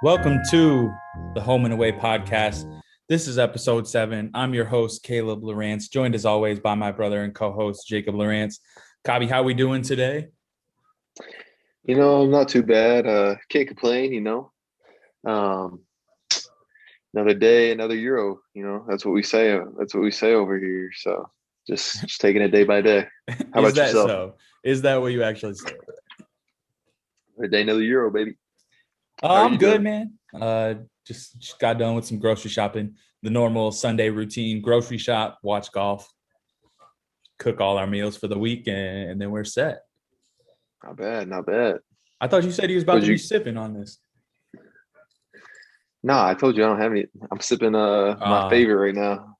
Welcome to the Home and Away podcast. This is episode 7. I'm your host, Caleb Lawrence, joined as always by my brother and co-host, Jacob Lawrence. Cobby, how we doing today? Not too bad. Can't complain, Um, Another day, another Euro, that's what we say. That's what we say over here. So just taking it day by day. How Is about that yourself? so? Is that what you actually say? Another day, another Euro, baby. How are I'm you good, doing? man. Just got done with some grocery shopping. The normal Sunday routine: grocery shop, watch golf, cook all our meals for the week, and then we're set. Not bad, not bad. I thought you said he was about Would to be you? sipping on this. Nah, I told you I don't have any. I'm sipping my Uh, favorite right now.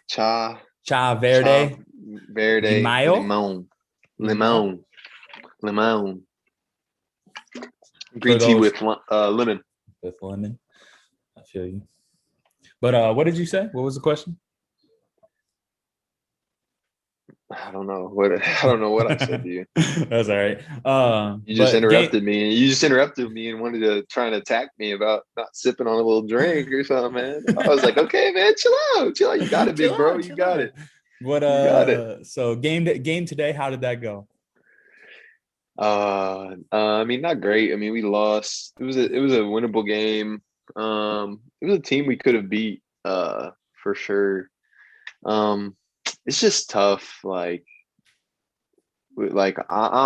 Cha Chá Cha Verde de Verde Mayo. Limon Limon. For Green tea those with lemon. with lemon. I feel you. But what did you say? What was the question? I don't know what I said to you. That's all right. You just But game interrupted me. You just interrupted me and wanted to try and attack me about not sipping on a little drink or something, man. I was like, okay, man, chill out. Chill out. You got it, chill big bro. out, You chill got out. it. What You got it. so game today, how did that go? I mean, not great. I mean, we lost. It was a winnable game. It was a team we could have beat, for sure. Um, it's just tough. I'm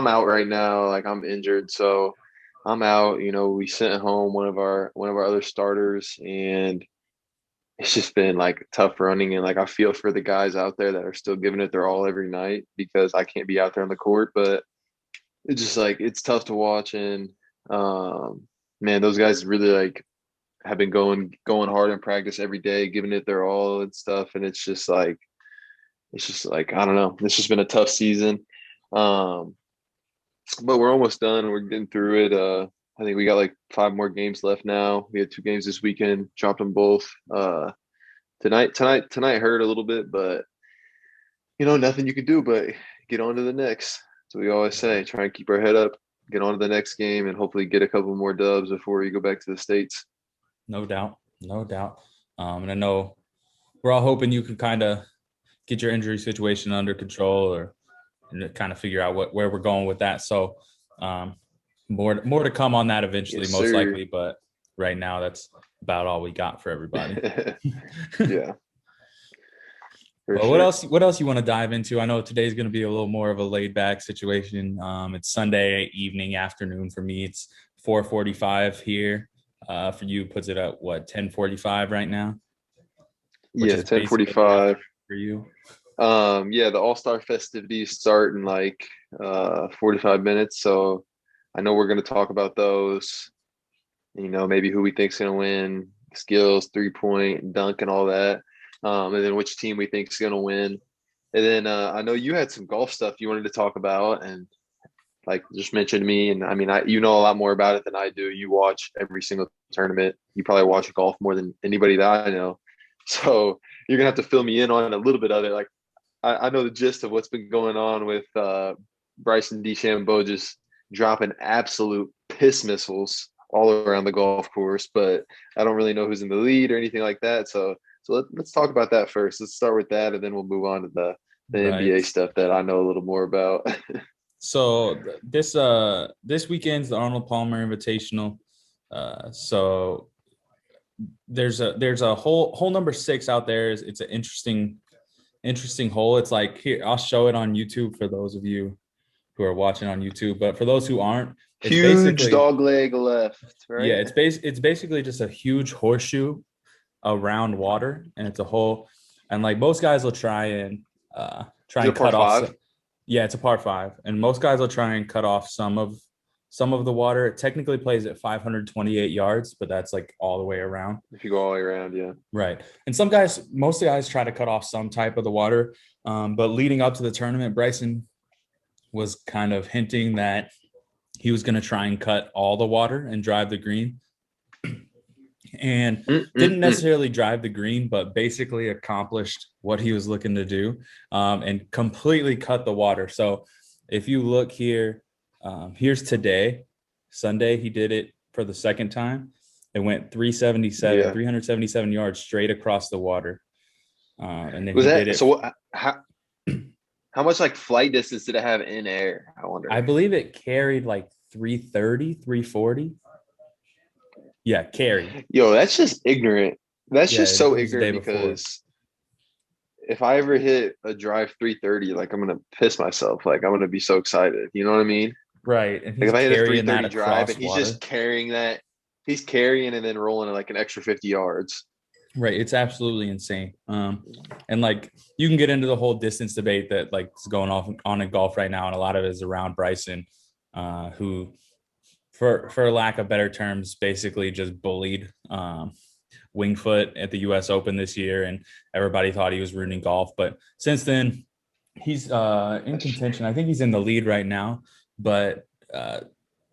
out right now. Like I'm injured, so I'm out. We sent home one of our other starters, and it's just been like tough running. And like I feel for the guys out there that are still giving it their all every night because I can't be out there on the court. But it's just like it's tough to watch. And um, man, those guys really like have been going hard in practice every day, giving it their all and stuff. And it's just like I don't know. It's just been a tough season. Um, but we're almost done. We're getting through it. I think we got like 5 more games left now. We had 2 games this weekend, dropped them both. Tonight hurt a little bit, but nothing you can do but get on to the next. So we always say, try and keep our head up, get on to the next game, and hopefully get a couple more dubs before you go back to the States. No doubt. No doubt. And I know we're all hoping you can kind of get your injury situation under control or kind of figure out where we're going with that. So um, more to come on that eventually, Yes, most sir. likely. But right now, that's about all we got for everybody. Yeah, for But what sure. else? What else you want to dive into? I know today's going to be a little more of a laid back situation. It's Sunday evening, afternoon for me. It's 4:45 here. For you, puts it at what 10:45 right now, which Yeah, is basically the 10:45. afternoon for you. Yeah, the All-Star festivities start in like 45 minutes. So I know we're going to talk about those. Maybe who we think's going to win, skills, 3-point, dunk, and all that. And then which team we think's going to win. And then I know you had some golf stuff you wanted to talk about, and like just mentioned to me. And I mean, you know a lot more about it than I do. You watch every single tournament. You probably watch golf more than anybody that I know. So you're gonna have to fill me in on a little bit of it. Like I know the gist of what's been going on with Bryson DeChambeau just dropping absolute piss missiles all around the golf course, but I don't really know who's in the lead or anything like that. So let's talk about that first. Let's start with that, and then we'll move on to the Right. NBA stuff that I know a little more about. So this weekend's the Arnold Palmer Invitational. So there's a hole number 6 out there. It's an interesting hole. It's like here, I'll show it on YouTube for those of you who are watching on YouTube. But for those who aren't, it's Huge basically dog leg left, yeah, right? it's basically just a huge horseshoe around water, and it's a hole. And like most guys will try Is it and a par cut off five? yeah, it's a par 5, and most guys will try and cut off some of the water. It technically plays at 528 yards, but that's like all the way around. If you go all the way around, yeah. Right. And most guys try to cut off some type of the water. But leading up to the tournament, Bryson was kind of hinting that he was going to try and cut all the water and drive the green, and didn't Mm-mm-mm. necessarily drive the green, but basically accomplished what he was looking to do, and completely cut the water. So if you look here, here's today, Sunday, he did it for the second time. It went 377 yards straight across the water. And then Was he did that it. so? How much like flight distance did it have in air? I I wonder. believe it carried like 330, 340. Yeah, carried. Yo, that's just ignorant. That's Yeah, just it so was the day ignorant before. because if I ever hit a drive 330, like I'm gonna piss myself. Like I'm gonna be so excited. You know what I mean? Right. And Like he's if I hit a carrying that 330 drive and across he's water. just carrying that, he's carrying and then rolling it like an extra 50 yards. Right. It's absolutely insane. And like you can get into the whole distance debate that like is going off on in golf right now, and a lot of it is around Bryson, who, for lack of better terms, basically just bullied Winged Foot at the U.S. Open this year, and everybody thought he was ruining golf. But since then, he's in contention. I think he's in the lead right now, but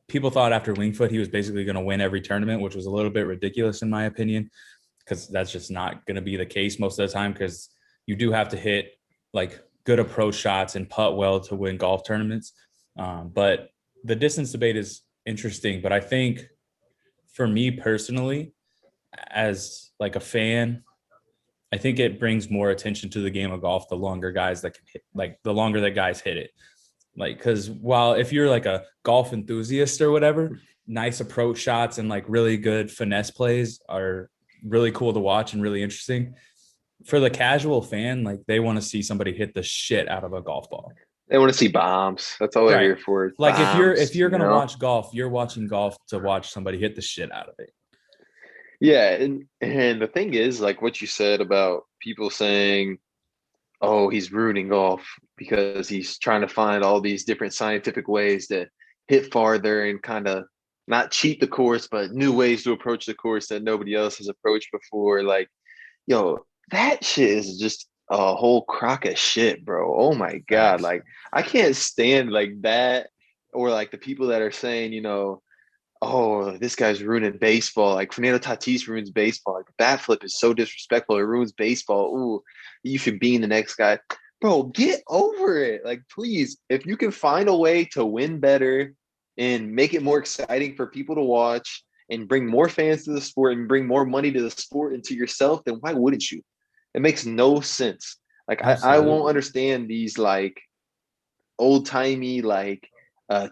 people thought after Winged Foot he was basically going to win every tournament, which was a little bit ridiculous in my opinion, because that's just not going to be the case most of the time, because you do have to hit like good approach shots and putt well to win golf tournaments. But the distance debate is interesting, but I think for me personally, as like a fan, I think it brings more attention to the game of golf the longer guys that can hit, like the longer that guys hit it. Like, because while if you're like a golf enthusiast or whatever, nice approach shots and like really good finesse plays are really cool to watch and really interesting. For the casual fan, like they want to see somebody hit the shit out of a golf ball. They want to see bombs. That's all they're Right. here for. Like if Bombs, you're you gonna know? watch golf, you're watching golf to watch somebody hit the shit out of it. Yeah, and the thing is, like what you said about people saying, "Oh, he's ruining golf because he's trying to find all these different scientific ways to hit farther and kind of not cheat the course, but new ways to approach the course that nobody else has approached before." Like, yo, that shit is just a whole crock of shit, bro. Oh my God. Facts. Like, I can't stand like that or like the people that are saying, oh, this guy's ruining baseball. Like Fernando Tatis ruins baseball. Like bat flip is so disrespectful. It ruins baseball. Ooh, you should be the next guy. Bro, get over it. Like, please, if you can find a way to win better and make it more exciting for people to watch and bring more fans to the sport and bring more money to the sport and to yourself, then why wouldn't you? It makes no sense. Like, I won't Absolutely. understand these like old timey like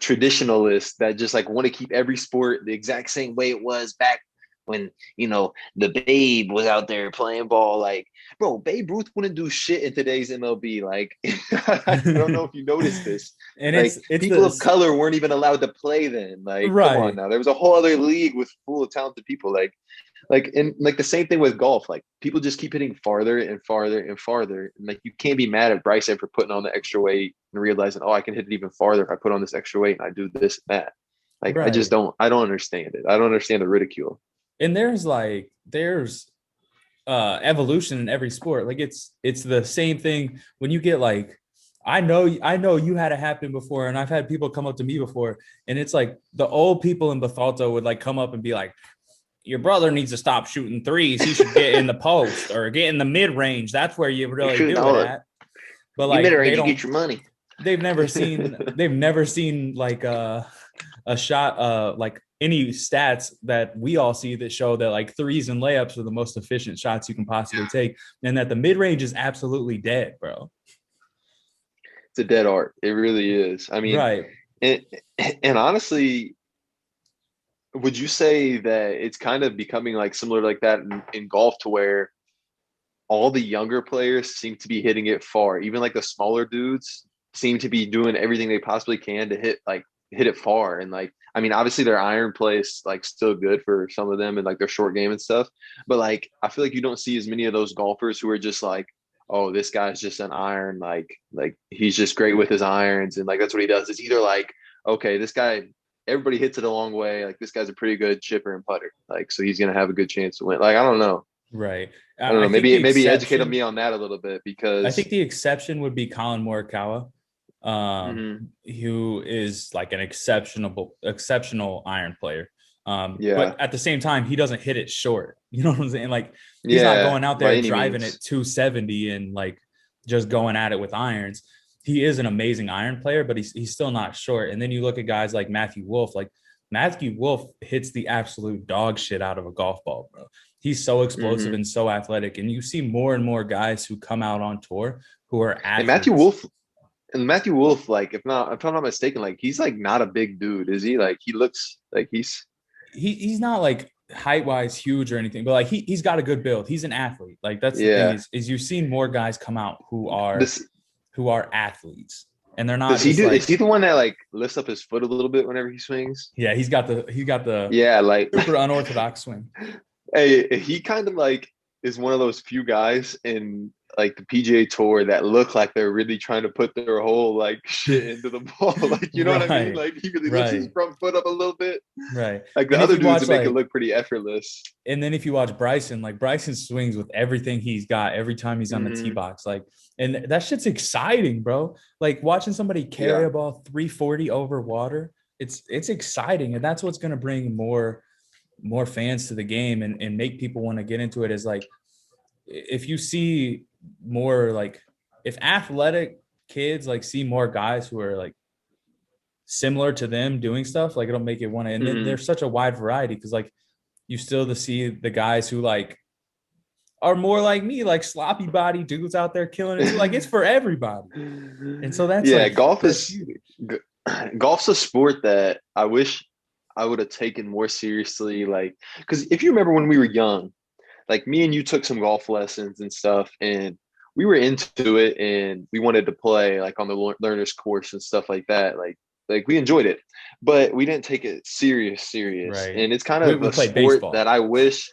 traditionalists that just like want to keep every sport the exact same way it was back when the Babe was out there playing ball. Like, bro, Babe Ruth wouldn't do shit in today's MLB. Like, I don't know And if you noticed this. Like, it's people of this color weren't even allowed to play then. Like, come on right. now. There was a whole other league with full of talented people. Like and like the same thing with golf. Like people just keep hitting farther and farther and farther. And like you can't be mad at Bryson for putting on the extra weight and realizing, oh, I can hit it even farther if I put on this extra weight and I do this and that. Like Right. I don't understand it. I don't understand the ridicule. And there's evolution in every sport. Like it's the same thing when you get like I know you had it happen before, and I've had people come up to me before, and it's like the old people in Bethalto would like come up and be like, your brother needs to stop shooting threes. He should get in the post or get in the mid range. That's where you really do it No, at. But you mid like they range, you don't get your money. they've never seen like a shot like any stats that we all see that show that like threes and layups are the most efficient shots you can possibly take, and that the mid range is absolutely dead, bro. It's a dead art. It really is. I mean, Right. and, and honestly, would you say that it's kind of becoming like similar like that in golf to where all the younger players seem to be hitting it far. Even like the smaller dudes seem to be doing everything they possibly can to hit it far. And like, I mean, obviously their iron play is like still good for some of them and like their short game and stuff. But like, I feel like you don't see as many of those golfers who are just like, oh, this guy's just an iron. Like he's just great with his irons. And like, that's what he does. It's either like, okay, this guy, everybody hits it a long way. Like this guy's a pretty good chipper and putter. Like, so he's going to have a good chance to win. Like, I don't know. Right. I don't I know. think the Maybe educate exception me on that a little bit I think because the exception would be Colin Morikawa, um, mhm, who is like an exceptional iron player. yeah, But at the same time, he doesn't hit it short. You know what I'm saying? Like he's not yeah, going out by there any driving it means. 270 and like just going at it with irons. He is an amazing iron player, but he's still not short. And then you look at guys like Matthew Wolf. Like Matthew Wolf hits the absolute dog shit out of a golf ball, bro. He's so explosive Hmm. and so athletic. And you see more and more guys who come out on tour who are And Matthew athletes. Wolf and Matthew Wolf, like if I'm not mistaken, like he's like not a big dude, is he? Like he looks like He's not like height wise huge or anything, but like he's got a good build. He's an athlete. Like that's the thing yeah. is you've seen more guys come out Does who are athletes, and they're does not he just do? Is like, he the one that like lifts up his foot a little bit whenever he swings? yeah, he's got the Yeah, like super unorthodox swing. hey, he kind of like is one of those few guys in like the PGA Tour that look like they're really trying to put their whole like shit into the ball. Like, you know what I mean? Right, Like he really lifts his right, front foot up a little bit. right. Like the And if other you dudes watch would make it like look pretty effortless. and then if you watch Bryson, like Bryson swings with everything he's got every time he's on the tee Hmm. box. Like, and that shit's exciting, bro. Like watching somebody carry Yeah. a ball 340 over water, it's exciting. And that's what's gonna bring more fans to the game and make people want to get into it. Is like if you see more like if athletic kids like see more guys who are like similar to them doing stuff, like it'll make it want to. And then Hmm. there's such a wide variety because like you still to see the guys who like are more like me, like sloppy body dudes out there killing it too. Like it's for everybody. And so that's Yeah, like that's huge. golf's a sport that I wish I would have taken more seriously. Like, because if you remember when we were young, like me and you took some golf lessons and stuff, and we were into it, and we wanted to play like on the learner's course and stuff like that. Like we enjoyed it, but we didn't take it serious. Right. And it's kind We, of we a played sport that baseball. I wish,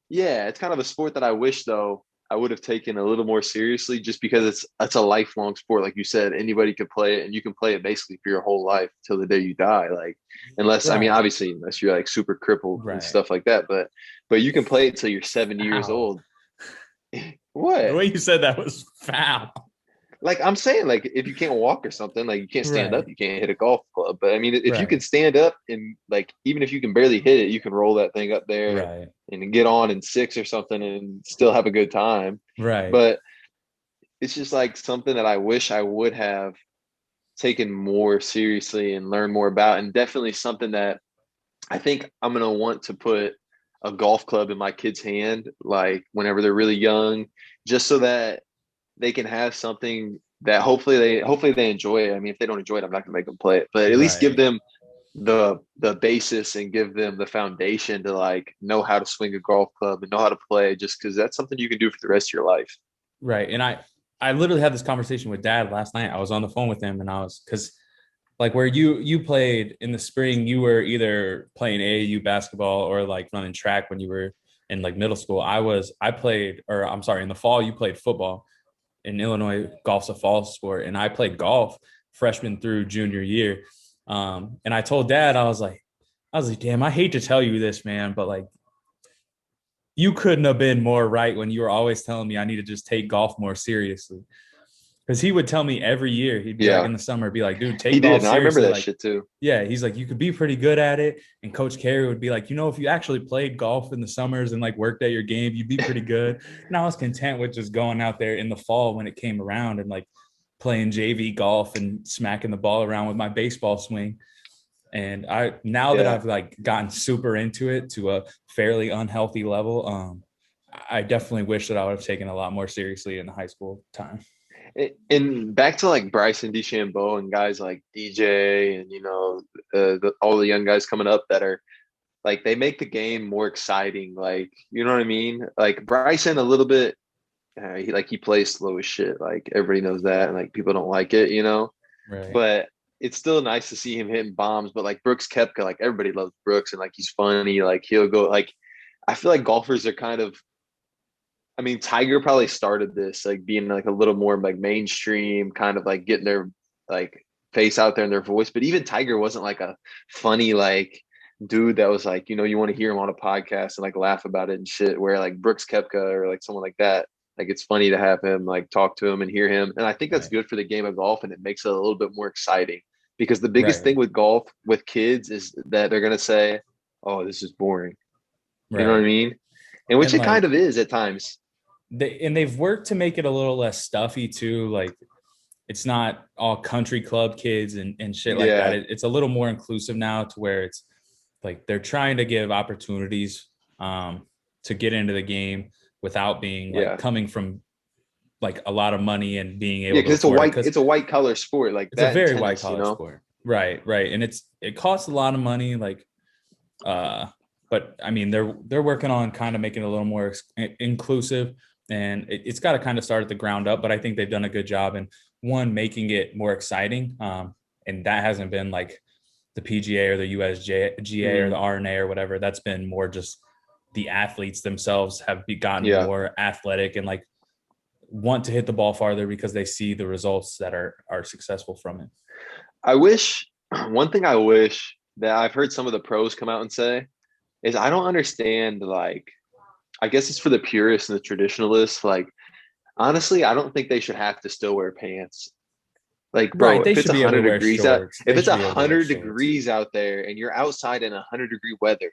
yeah, it's kind of a sport that I wish though I would have taken a little more seriously, just because it's a lifelong sport. Like you said, anybody could play it, and you can play it basically for your whole life till the day you die. Like, unless I mean, Right. obviously, unless you're like super crippled and Right. stuff like that, but you can play it till you're 70 years Foul. old. The What? way you said that was foul. Like I'm saying, like if you can't walk or something, like you can't stand up, Right. you can't hit a golf club. But I mean, if you can Right. stand up and like even if you can barely hit it, you can roll that thing up there Right. and get on in six or something and still have a good time. Right. But it's just like something that I wish I would have taken more seriously and learned more about, and definitely something that I think I'm gonna want to put a golf club in my kid's hand, like whenever they're really young, just so that they can have something that hopefully they enjoy it. I mean, if they don't enjoy it, I'm not gonna make them play it, but at least give Right. them the basis and give them the foundation to like know how to swing a golf club and know how to play, just because that's something you can do for the rest of your life. Right. And I literally had this conversation with dad last night. I was on the phone with him and I was because like where you played in the spring, you were either playing AAU basketball or like running track when you were in like middle school. I played, or I'm sorry, in the fall you played football. In Illinois, golf's a fall sport, and I played golf freshman through junior year. And I told dad, I was like, damn, I hate to tell you this, man, but like you couldn't have been more right when you were always telling me I need to just take golf more seriously. Because he would tell me every year, he'd be like Yeah, in the summer, be like, dude, he take did, golf and I remember seriously. that Like, shit too. yeah, he's like, you could be pretty good at it. And Coach Carey would be like, if you actually played golf in the summers and like worked at your game, you'd be pretty good. And I was content with just going out there in the fall when it came around and like playing JV golf and smacking the ball around with my baseball swing. And now that Yeah. I've like gotten super into it to a fairly unhealthy level, I definitely wish that I would have taken a lot more seriously in the high school time. And back to like Bryson DeChambeau and guys like DJ and all the young guys coming up that are like they make the game more exciting. Like you know what I mean? Like Bryson a little bit, he plays slow as shit. Like everybody knows that, and like people don't like it, Right. But it's still nice to see him hitting bombs. But like Brooks Koepka, like everybody loves Brooks, and like he's funny. Like he'll go like I feel like golfers are kind of I mean, Tiger probably started this, like being like a little more like mainstream, kind of like getting their like face out there in their voice. But even Tiger wasn't like a funny like dude that was like, you want to hear him on a podcast and like laugh about it and shit. Where like Brooks Koepka or like someone like that, like it's funny to have him like talk to him and hear him. And I think that's Right. good for the game of golf, and it makes it a little bit more exciting because the biggest Right. thing with golf with kids is that they're gonna say, "Oh, this is boring." You know what I Right. mean? And which And it kind like of is at times. they've worked to make it a little less stuffy too. Like it's not all country club kids and shit like that. Yeah. It's a little more inclusive now to where like they're trying to give opportunities to get into the game without being like Yeah. coming from like a lot of money and being Yeah, able to because afford it, because it's a white collar sport like it's a that in very white tennis, you collar know? sport. Right. And it costs a lot of money. Like, but I mean, they're working on kind of making it a little more inclusive, and it's got to kind of start at the ground up. But I think they've done a good job in one making it more exciting, and that hasn't been like the PGA or the USGA or the RNA or whatever. That's been more just the athletes themselves have gotten Yeah. more athletic and like want to hit the ball farther because they see the results that are successful from it. I wish one thing I wish that I've heard some of the pros come out and say is I don't understand, like, I guess it's for the purists and the traditionalists. Like, honestly, I don't think they should have to still wear pants. Like, Right. bro, They if it's should a be able to hundred wear degrees out, shorts. if They it's should a be able to wear hundred shorts. degrees out there and you're outside in 100-degree weather,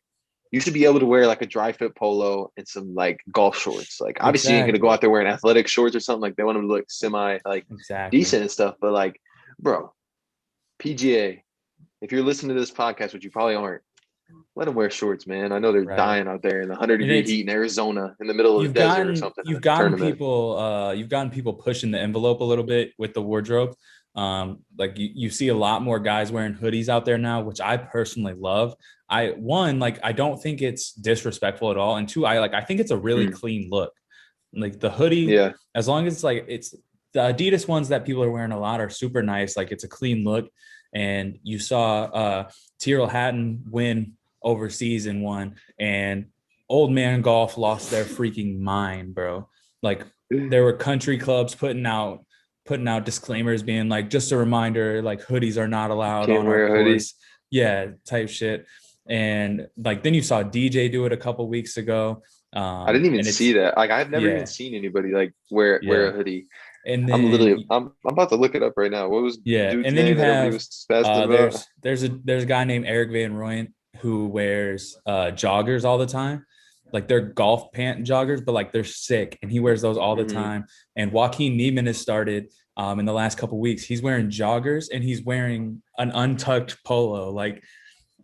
you should be able to wear like a dry fit polo and some like golf shorts. Like, obviously, you ain't gonna go Exactly. out there wearing athletic shorts or something. Like, they want them to look semi like Exactly. decent and stuff. But like, bro, PGA, if you're listening to this podcast, which you probably aren't, let them wear shorts, man. I know they're Right. dying out there in the 100 And degree it's heat in Arizona in the middle of the desert or something in a tournament. you've gotten people pushing the envelope a little bit with the wardrobe. Like you see a lot more guys wearing hoodies out there now, which I personally love. I don't think it's disrespectful at all, and two, I think it's a really clean look. Like the hoodie, Yeah. as long as it's the Adidas ones that people are wearing a lot are super nice. Like it's a clean look, and you saw Tyrrell Hatton win overseas in one, and old man golf lost their freaking mind, bro. Like there were country clubs putting out disclaimers being like, just a reminder, like hoodies are not allowed Can't on our wear a hoodie. course. Yeah, type shit. And like then you saw DJ do it a couple weeks ago. I didn't even And see it's that. Like, I've never even yeah, seen anybody like wear a yeah. hoodie. And I'm literally then I'm about to look it up right now. What was yeah, dude's and then you name that everybody have was spazzing about? there's a guy named Eric Van Rooyen who wears joggers all the time. Like they're golf pant joggers, but like they're sick, and he wears those all the Mm-hmm. time. And Joaquin Neiman has started in the last couple weeks. He's wearing joggers and he's wearing an untucked polo. Like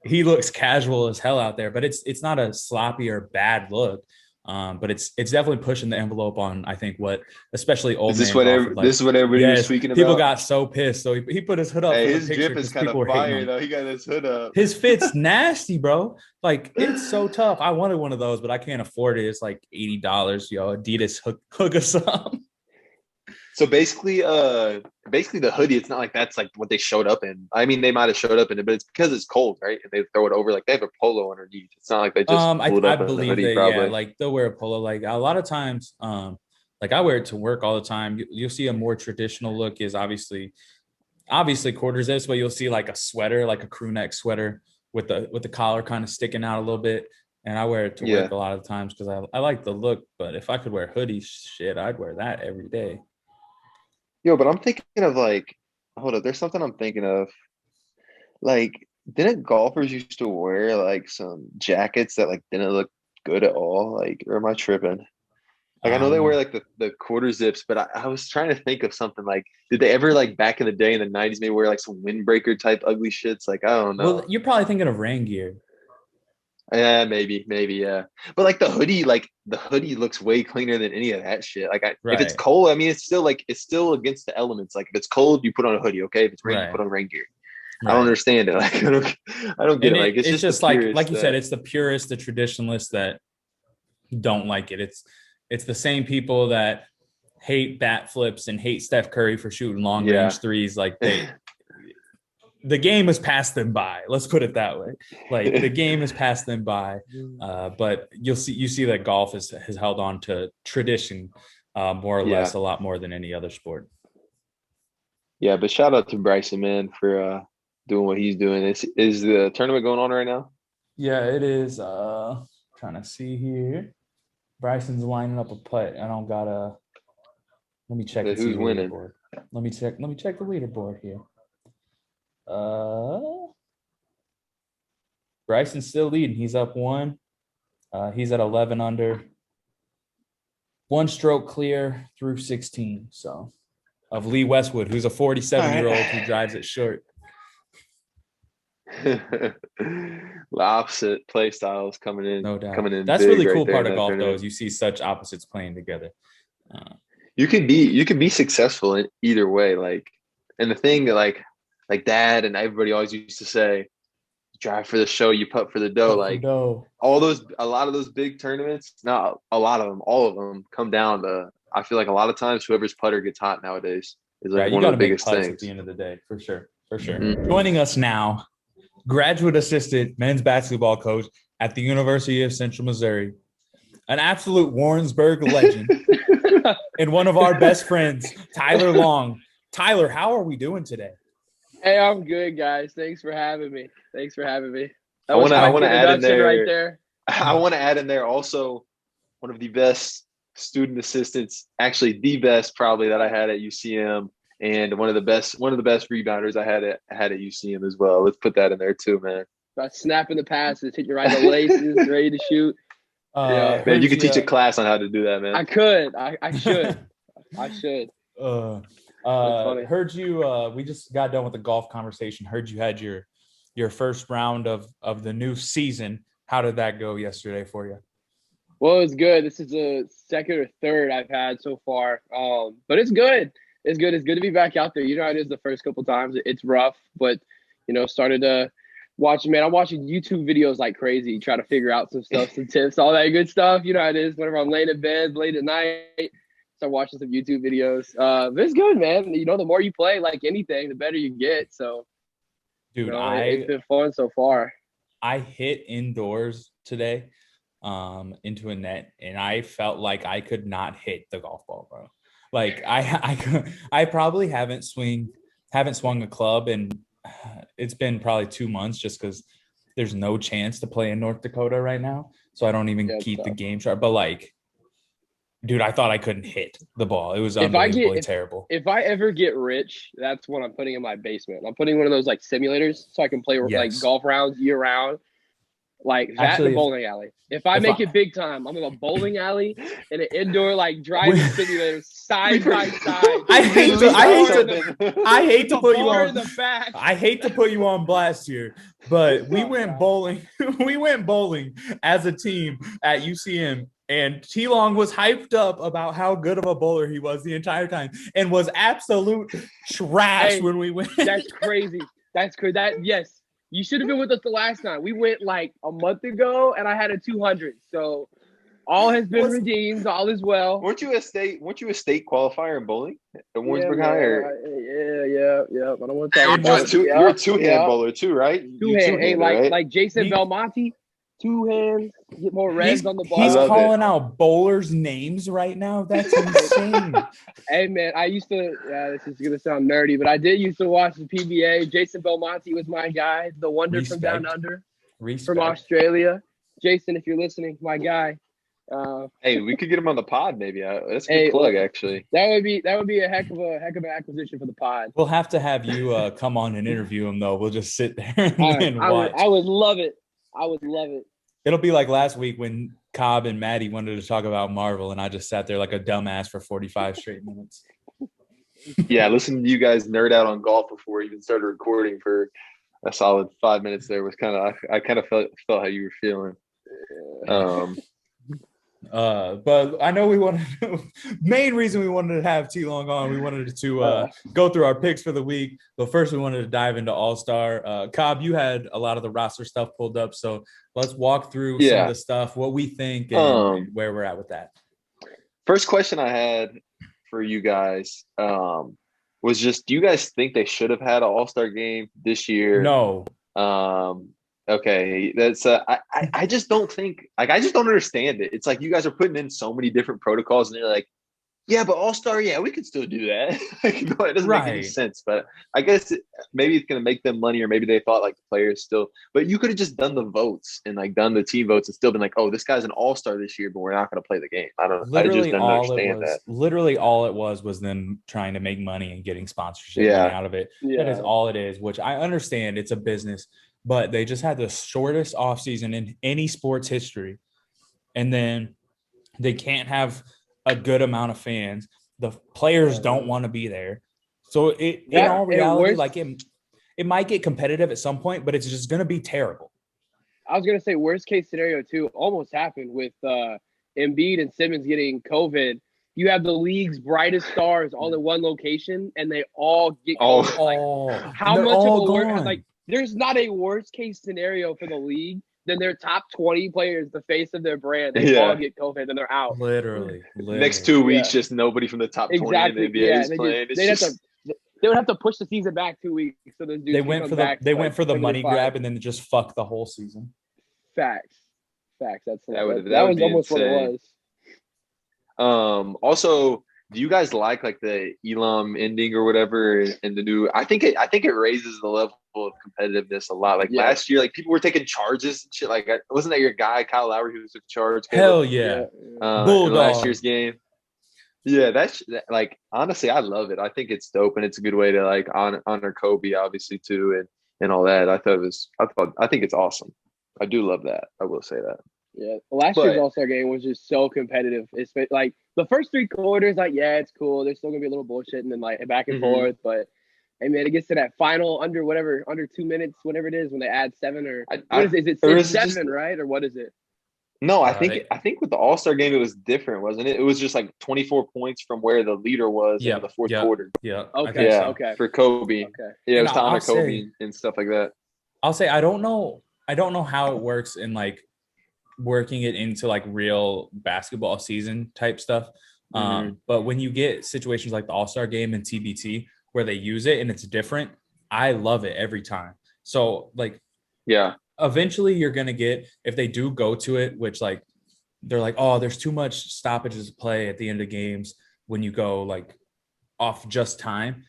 he looks casual as hell out there, but it's not a sloppy or bad look. But it's definitely pushing the envelope on, I think, what especially old man golf would like. This is what everybody was Yes, speaking people about? got so pissed. So he put his hood up Hey, for the his picture drip is because kind people of were hating fire him. though. He got his hood up. His fit's nasty, bro. Like it's so tough. I wanted one of those, but I can't afford it. It's like $80. Yo, Adidas hook us up. So basically the hoodie, it's not like that's like what they showed up in. I mean, they might have showed up in it, but it's because it's cold, right? And they throw it over, like they have a polo underneath. It's not like they just pulled I up in the believe hoodie, they, yeah, probably. like they'll wear a polo. Like a lot of times, like I wear it to work all the time. You'll see a more traditional look is obviously quarter zips, but you'll see like a sweater, like a crew neck sweater with the collar kind of sticking out a little bit. And I wear it to work Yeah. a lot of times because I like the look. But if I could wear hoodies, shit, I'd wear that every day. Yo, but I'm thinking of like, hold up, there's something I'm thinking of. Like, didn't golfers used to wear like some jackets that like didn't look good at all? Like, or am I tripping? Like, I know they wear Um, like the quarter zips, but I was trying to think of something like, did they ever like back in the day in the 90s maybe wear like some windbreaker type ugly shits? Like, I don't well, know. you're probably thinking of rain gear. Yeah, maybe, yeah. But like the hoodie looks way cleaner than any of that shit. Like, if it's Right, cold, I mean, it's still against the elements. Like, if it's cold, you put on a hoodie, okay? If it's raining, you right, put on rain gear. I don't right. understand it. Like, I don't get And it. Like, it's it's just the just like purest you said, that, it's the purists, the traditionalists that don't like it. It's the same people that hate bat flips and hate Steph Curry for shooting long yeah. range threes. Like the game has passed them by. Let's put it that way. Like the game has passed them by. But you see that golf has held on to tradition more or less Yeah. a lot more than any other sport. Yeah. But shout out to Bryson, man, for doing what he's doing. Is the tournament going on right now? Yeah, it is. Trying to see here. Bryson's lining up a putt. I don't gotta. Let me check and see Who's the winning? leaderboard. Let me check the leaderboard here. Uh, Bryson's still leading. He's up one. He's at 11 under, one stroke clear through 16. So of Lee Westwood, who's a All 47-year-old who right. drives it short. The opposite play styles No doubt. coming in That's big really right cool there in part of that golf though, tournament. is you see such opposites playing together. You can be successful in either way. Like, and the thing that like Dad and everybody always used to say, drive for the show, you putt for the dough. But for Like dough. a lot of those big tournaments, not a lot of them, all of them come down to. I feel like a lot of times whoever's putter gets hot nowadays is Yeah, like you one of got the to make biggest putts at the things. end of the day, for sure. For sure. Mhm. Joining us now, graduate assistant men's basketball coach at the University of Central Missouri, an absolute Warrensburg legend, and one of our best friends, Tyler Long. Tyler, how are we doing today? Hey, I'm good, guys. Thanks for having me. Thanks for having me. That I was want to I quick want to add in introduction right there. there. I want to add in there also one of the best student assistants, actually the best probably that I had at UCM, and one of the best rebounders I had at UCM as well. Let's put that in there too, man. About snapping the passes, hitting you right in the laces, ready to shoot. Yeah, Man, you Heard could you. teach a class on how to do that, man. I could. I should. I should. Uh, That's funny. heard you. We just got done with the golf conversation. Heard you had your first round of the new season. How did that go yesterday for you? Well, it's good. This is the second or third I've had so far. But it's good. It's good. It's good to be back out there. You know how it is the first couple times. It's rough, but started to watch. Man, I'm watching YouTube videos like crazy, try to figure out some stuff, some tips, all that good stuff. You know how it is. Whenever I'm laying in bed late at night, start watching some YouTube videos. But it's good, man. The more you play, like anything, the better you get. So, Dude, it's been fun so far. I hit indoors today into a net, and I felt like I could not hit the golf ball, bro. Like I probably haven't swung a club, and it's been probably 2 months just because there's no chance to play in North Dakota right now, so I don't even keep the game sharp. But like, dude, I thought I couldn't hit the ball. It was unbelievably terrible. If I ever get rich, that's what I'm putting in my basement. I'm putting one of those like simulators so I can play like golf rounds year round. Like that. Actually, in a bowling alley. If I make it big time, I'm in a bowling alley and an indoor like driving simulator side by side. I hate to put you on the back. I hate to put you on blast here, but we went bowling. We went bowling as a team at UCM, and T Long was hyped up about how good of a bowler he was the entire time, and was absolute trash when we went. That's crazy. That's crazy. Yes. You should have been with us the last time. We went like a month ago, and I had a 200. So all has been redeemed. All is well. Weren't you a state qualifier in bowling at Warrensburg High? Yeah. I don't want to talk about it. You're a two-hand bowler too, right? Two-hand. Hey, like Jason Belmonte. Two hands, get more reds on the ball. He's calling out bowlers' names right now. That's insane. Hey, man, I used to, this is going to sound nerdy, but I did used to watch the PBA. Jason Belmonte was my guy, the wonder from down under, from Australia. Jason, if you're listening, my guy. Hey, we could get him on the pod, maybe. That's a good plug, actually. That would be a heck of an acquisition for the pod. We'll have to have you come on and interview him, though. We'll just sit there and watch. I would love it. I would love it. It'll be like last week when Cobb and Maddie wanted to talk about Marvel, and I just sat there like a dumbass for 45 straight minutes. Yeah, listening to you guys nerd out on golf before we even started recording for a solid 5 minutes there was I kind of felt how you were feeling. But I know main reason we wanted to have T Long on, we wanted to go through our picks for the week. But first we wanted to dive into All-Star. Cobb, you had a lot of the roster stuff pulled up, so let's walk through some of the stuff, what we think and where we're at with that. First question I had for you guys was just, do you guys think they should have had an All-Star game this year? No. Okay, that's I just don't think, like, I just don't understand it. It's like you guys are putting in so many different protocols, and you're like, yeah, but All-Star, yeah, we could still do that. It doesn't make any sense. But I guess maybe it's gonna make them money, or maybe they thought like the players still. But you could have just done the votes and like done the team votes and still been like, oh, this guy's an All-Star this year, but we're not gonna play the game. I just don't understand that. Literally all it was them trying to make money and getting sponsorship money out of it. Yeah. That is all it is, which I understand. It's a business. But they just had the shortest offseason in any sports history. And then they can't have a good amount of fans. The players don't want to be there. So in all reality, it might get competitive at some point, but it's just going to be terrible. I was gonna say worst case scenario too almost happened with Embiid and Simmons getting COVID. You have the league's brightest stars all in one location, and they all get COVID. How much of a worst? There's not a worst case scenario for the league than their top 20 players, the face of their brand. They all get COVID and they're out. Literally. Next 2 weeks, just nobody from the top 20 in the NBA is playing. They would have to push the season back 2 weeks. So those dudes they went for the money grab and then just fuck the whole season. Facts. That was almost insane. what it was. Also, do you guys like the Elam ending or whatever and the new? I think it raises the level of competitiveness a lot. Last year, people were taking charges and shit. Wasn't that your guy Kyle Lowry who took charge? Hell yeah! In last year's game. Yeah, that's honestly, I love it. I think it's dope and it's a good way to honor Kobe, obviously too, and all that. I think it's awesome. I do love that. I will say that. Yeah, last year's All-Star game was just so competitive. It's the first 3 quarters, it's cool. There's still gonna be a little bullshit and then back and forth. But hey man, it gets to that final under 2 minutes, whatever it is, when they add 7 or what is it? Is it 7, right? Or what is it? No, I think with the All-Star game it was different, wasn't it? It was just 24 points from where the leader was in the fourth quarter. Yeah. Okay. For Kobe. Okay. Yeah, it was to honor Kobe and stuff like that. I'll say I don't know how it works in working it into real basketball season type stuff. But when you get situations like the All-Star game and TBT where they use it and it's different, I love it every time. So eventually you're going to get, if they do go to it, which they're oh, there's too much stoppages to play at the end of games when you go off just time.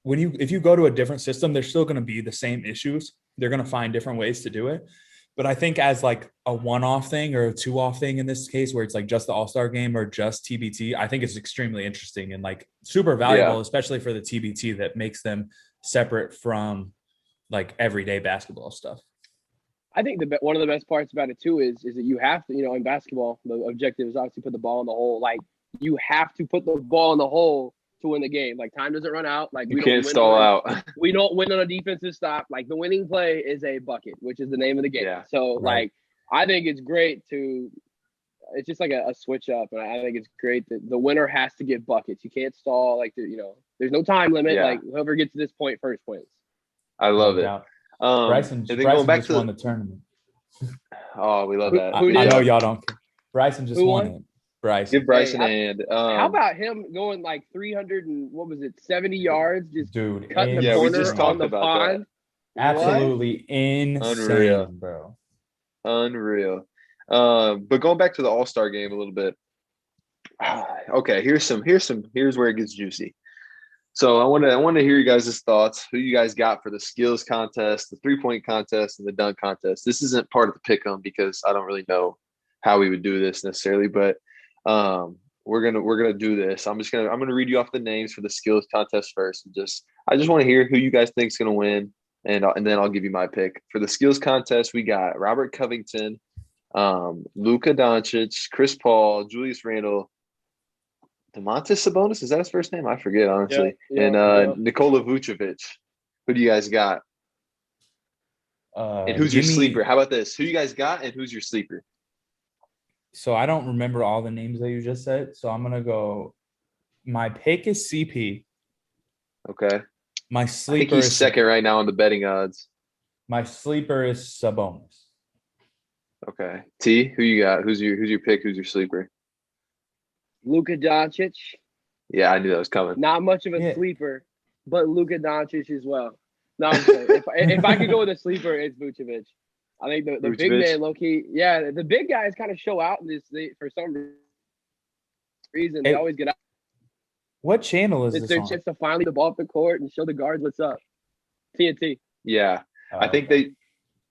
If you go to a different system, there's still going to be the same issues. They're going to find different ways to do it. But I think as a one-off thing or a two-off thing in this case, where it's just the All-Star game or just TBT, I think it's extremely interesting and super valuable, especially for the TBT that makes them separate from everyday basketball stuff. I think one of the best parts about it too is that you have to, in basketball, the objective is obviously put the ball in the hole. You have to put the ball in the hole to win the game. Time doesn't run out. You can't stall out. We don't win on a defensive stop. The winning play is a bucket, which is the name of the game. Yeah. So I think it's great it's just a switch up, and I think it's great that the winner has to get buckets. You can't stall. There's no time limit. Yeah. Whoever gets to this point first wins. I love it. Bryson going back just won the tournament. Oh, we love that. I know y'all don't care. Bryson just won it. Bryson. Give Bryson a hand. How about him going 300 and 70 yards, just cutting the corner we just talked on the about pond? That. Absolutely insane, Unreal. Bro. Unreal. But going back to the All-Star game a little bit. Okay, here's where it gets juicy. So I want to hear you guys' thoughts. Who you guys got for the skills contest, the 3-point contest, and the dunk contest? This isn't part of the pick'em because I don't really know how we would do this necessarily, but we're gonna do this. I'm gonna read you off the names for the skills contest first. I just want to hear who you guys think is gonna win, and then I'll give you my pick. For the skills contest, we got Robert Covington, Luka Doncic, Chris Paul, Julius Randle, Domantas Sabonis, is that his first name? I forget, honestly. And Nikola Vucevic. Who do you guys got? And who's your sleeper? How about this? Who you guys got and who's your sleeper? So I don't remember all the names that you just said. So I'm going to go. My pick is CP. Okay. My sleeper I think he's second right now on the betting odds. My sleeper is Sabonis. Okay. T, who you got? Who's your pick? Who's your sleeper? Luka Doncic. Yeah, I knew that was coming. Not much of a sleeper, but Luka Doncic as well. No, I'm saying, if I could go with a sleeper, it's Vucevic. I think the big man, low key, the big guys kind of show out in this for some reason. They always get out. What channel is this? It's their chance to finally the ball up the court and show the guards what's up. TNT. Yeah, I think they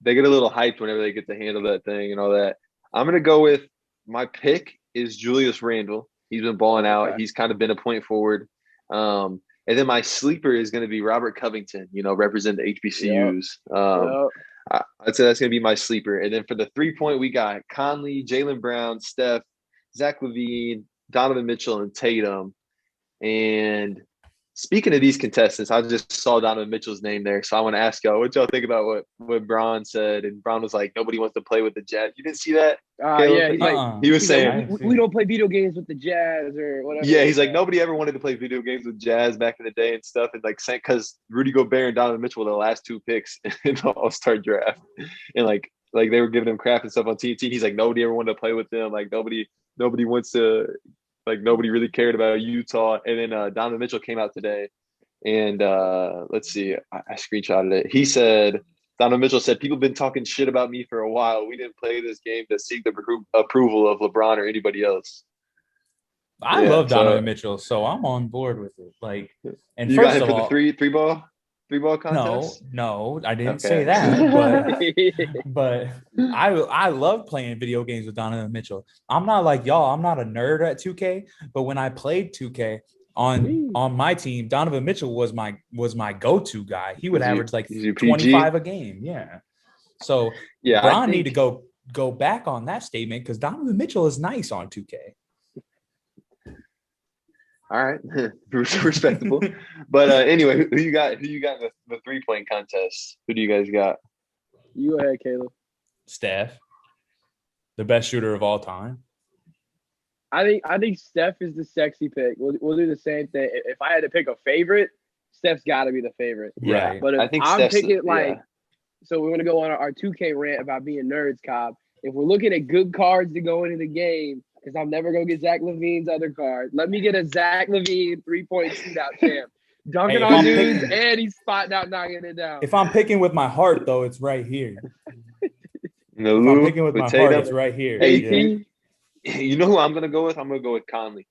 get a little hyped whenever they get to handle that thing and all that. I'm gonna go with my pick is Julius Randle. He's been balling out. Okay. He's kind of been a point forward. And then my sleeper is going to be Robert Covington, represent the HBCUs. Yep. I'd say that's going to be my sleeper. And then for the 3-point, we got Conley, Jaylen Brown, Steph, Zach LaVine, Donovan Mitchell, and Tatum. And Speaking of these contestants, I just saw Donovan Mitchell's name there, so I want to ask y'all what y'all think about what Bron said. And Bron was like, nobody wants to play with the Jazz. You didn't see that? Yeah, Caleb? he's like, He was he's saying, like, we don't play video games with the Jazz or whatever. yeah, he's like, nobody ever wanted to play video games with Jazz back in the day and stuff. And like, because Rudy Gobert and Donovan Mitchell were the last 2 picks in the All-Star draft, and like they were giving him crap and stuff on TNT. He's like, nobody ever wanted to play with them. Like nobody wants to. Like nobody really cared about Utah. And then Donovan Mitchell came out today. And let's see, I screenshotted it. He said, Donovan Mitchell said, people have been talking shit about me for a while. We didn't play this game to seek the approval of LeBron or anybody else. I love Donovan Mitchell, so I'm on board with it. Like, and you first got him of for all, the three ball contest? No, I didn't say that. But I love playing video games with Donovan Mitchell. I'm not like y'all. I'm not a nerd at 2K, but when I played 2K on my team, Donovan Mitchell was my go-to guy. He would average like 25 a game. Yeah. So yeah, Bron need to go back on that statement because Donovan Mitchell is nice on 2K. All right, respectable. But anyway, who you got? Who you got in the 3-point contest? Who do you guys got? You go ahead, Caleb. Steph, the best shooter of all time. I think Steph is the sexy pick. We'll do the same thing. If I had to pick a favorite, Steph's got to be the favorite. Right. But if I think I'm Steph's, picking so we're gonna go on our 2K rant about being nerds, Cobb. If we're looking at good cards to go into the game. Because I'm never going to get Zach LaVine's other card. Let me get a Zach LaVine 3-point shootout champ. Dunking on dudes, and he's spotting out, knocking it down. If I'm picking with my heart, though, it's right here. If I'm picking with my heart, it's right here. Hey, you know who I'm going to go with? I'm going to go with Conley.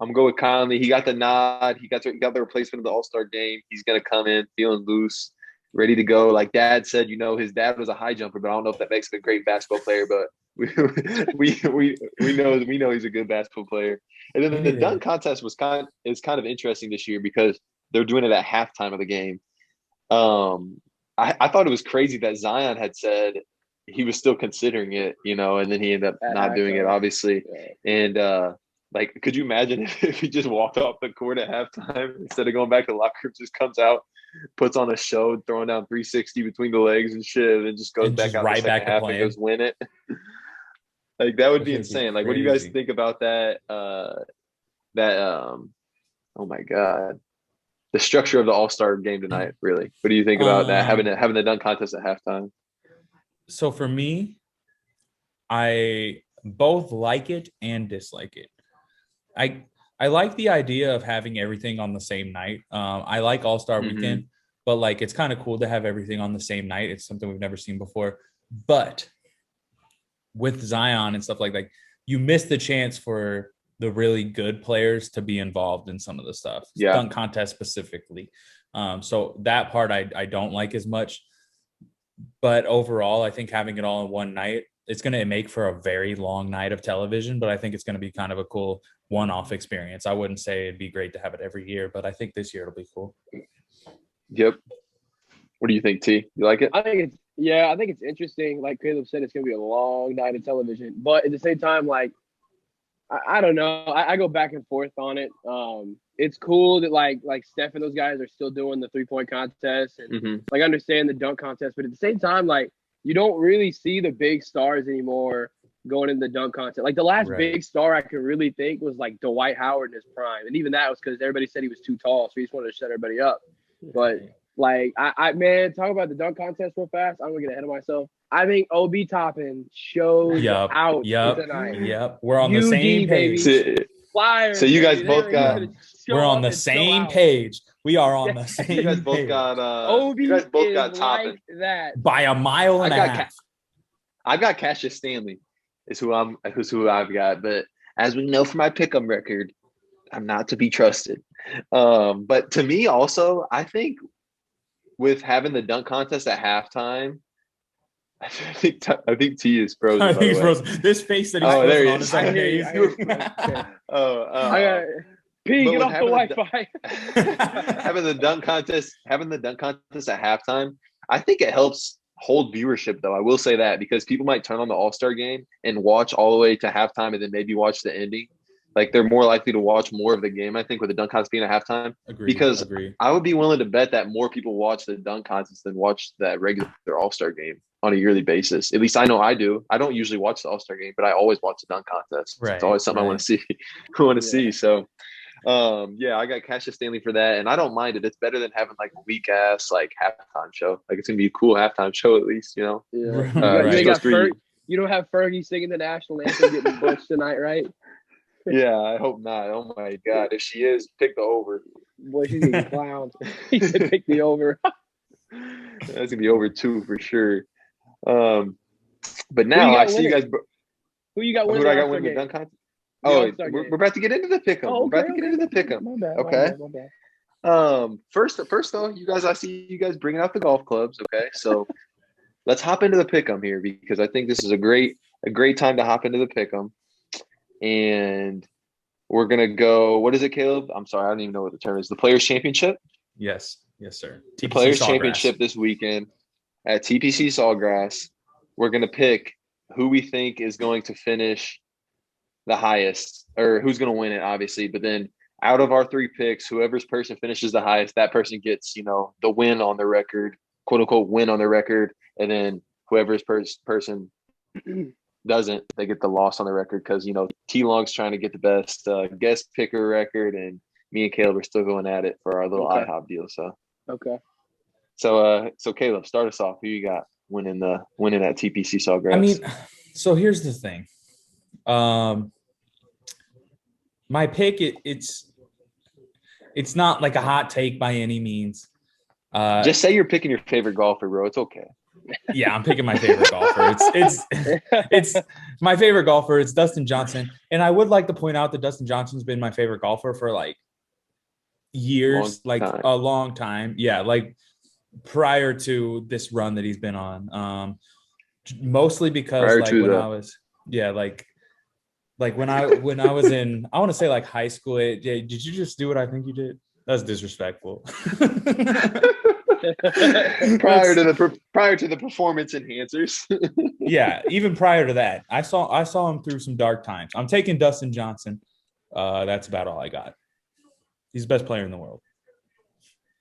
I'm going to go with Conley. He got the nod. He got the replacement of the All-Star game. He's going to come in feeling loose, ready to go. Like Dad said, his dad was a high jumper, but I don't know if that makes him a great basketball player, but we know he's a good basketball player. And then the dunk contest is kind of interesting this year because they're doing it at halftime of the game. I thought it was crazy that Zion had said he was still considering it, and then he ended up not doing it, obviously. Yeah. And could you imagine if he just walked off the court at halftime instead of going back to the locker room, just comes out, puts on a show, throwing down 360 between the legs and shit, and then just goes back out right the second half and goes win it. Like that would be insane. Like, what do you guys think about that? Oh my God, the structure of the All-Star game tonight. Really, what do you think about that? Having the dunk contest at halftime. So for me, I both like it and dislike it. I like the idea of having everything on the same night. I like All-Star Weekend, but like it's kind of cool to have everything on the same night. It's something we've never seen before. But with Zion and stuff like that, you miss the chance for the really good players to be involved in some of the stuff. Yeah. Dunk contest specifically. So that part I don't like as much. But overall, I think having it all in one night, it's going to make for a very long night of television, but I think it's going to be kind of a cool one-off experience. I wouldn't say it'd be great to have it every year, but I think this year it'll be cool. Yep. What do you think, T? You like it? I think it's interesting. Like Caleb said, it's going to be a long night of television, but at the same time, like, I don't know. I go back and forth on it. It's cool that like Steph and those guys are still doing the 3-point contest and like understand the dunk contest, but at the same time, like you don't really see the big stars anymore going in the dunk contest. Like the last big star I could really think was like Dwight Howard in his prime, and even that was because everybody said he was too tall, so he just wanted to shut everybody up. But like I talk about the dunk contest real fast. I'm gonna get ahead of myself. I think Obi Toppin shows out tonight. Yep. We're on the same page. Flyers. So you guys both got. We're on the same page. We are on the same page. You guys both got. Obi you guys both got Toppin like that by a mile and a half. I've got Cassius Stanley. Is who I've got. But as we know from my pick'em record, I'm not to be trusted. But to me, also, I think with having the dunk contest at halftime. I think T is frozen. I think he's frozen. This face that he's frozen on is amazing. I got P. Get off the Wi-Fi. having the dunk contest at halftime, I think it helps hold viewership. Though I will say that because people might turn on the All-Star game and watch all the way to halftime and then maybe watch the ending. Like they're more likely to watch more of the game, I think, with the dunk contest being at halftime. Because I would be willing to bet that more people watch the dunk contest than watch that regular All-Star game on a yearly basis. At least I know I do. I don't usually watch the All-Star game, but I always watch the dunk contest. Right, it's always something I want to see. I want to see. So I got Cassius Stanley for that, and I don't mind it. It's better than having like a weak ass like halftime show. Like it's gonna be a cool halftime show at least, you know. Yeah. You don't have Fergie singing the national anthem getting bushed tonight, right? Yeah, I hope not. Oh my God, if she is, pick the over. Boy, she's getting clowned. He said pick the over. That's gonna be over 2 for sure. But now I see you guys. Who you got winning? Who do I got winning the dunk contest? Oh, we're about to get into the pick'em. Oh, okay, we're about to get into the pick'em. Okay. My bad. First though, you guys, I see you guys bringing out the golf clubs. Okay, so let's hop into the pick'em here because I think this is a great time to hop into the pick'em, and we're gonna go. What is it, Caleb? I'm sorry, I don't even know what the term is. The Players Championship. Yes, sir. The Players Championship this weekend at TPC Sawgrass. We're gonna pick who we think is going to finish the highest, or who's going to win it, obviously. But then out of our 3 picks, whoever's person finishes the highest, that person gets, the win on the record, quote unquote win on the record. And then whoever's person doesn't, they get the loss on the record because, T-Long's trying to get the best guest picker record, and me and Caleb are still going at it for our little IHOP deal. So, okay. So Caleb, start us off. Who you got winning at TPC Sawgrass? I mean, so here's the thing. My pick, it's not like a hot take by any means. Just say you're picking your favorite golfer, bro. It's okay. Yeah, I'm picking my favorite golfer. It's my favorite golfer. It's Dustin Johnson, and I would like to point out that Dustin Johnson's been my favorite golfer for like years, a long time. Yeah, like prior to this run that he's been on. Mostly because when I was in, I want to say like high school. Did you just do what I think you did? That's disrespectful. prior to the performance enhancers. Yeah, even prior to that, I saw him through some dark times. I'm taking Dustin Johnson. That's about all I got. He's the best player in the world.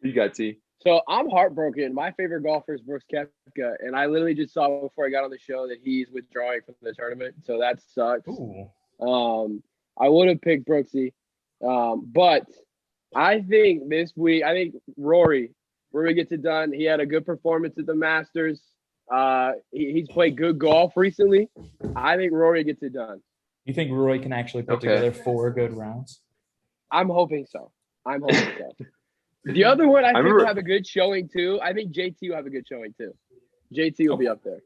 You got T. So I'm heartbroken. My favorite golfer is Brooks Koepka, and I literally just saw before I got on the show that he's withdrawing from the tournament. So that sucks. Ooh. I would have picked Brooksy, but I think this week, Rory gets it done. He had a good performance at the Masters. He's played good golf recently. I think Rory gets it done. You think Rory can actually put together 4 good rounds? I'm hoping so. The other one I think will have a good showing too. I think JT will have a good showing too. JT will be up there.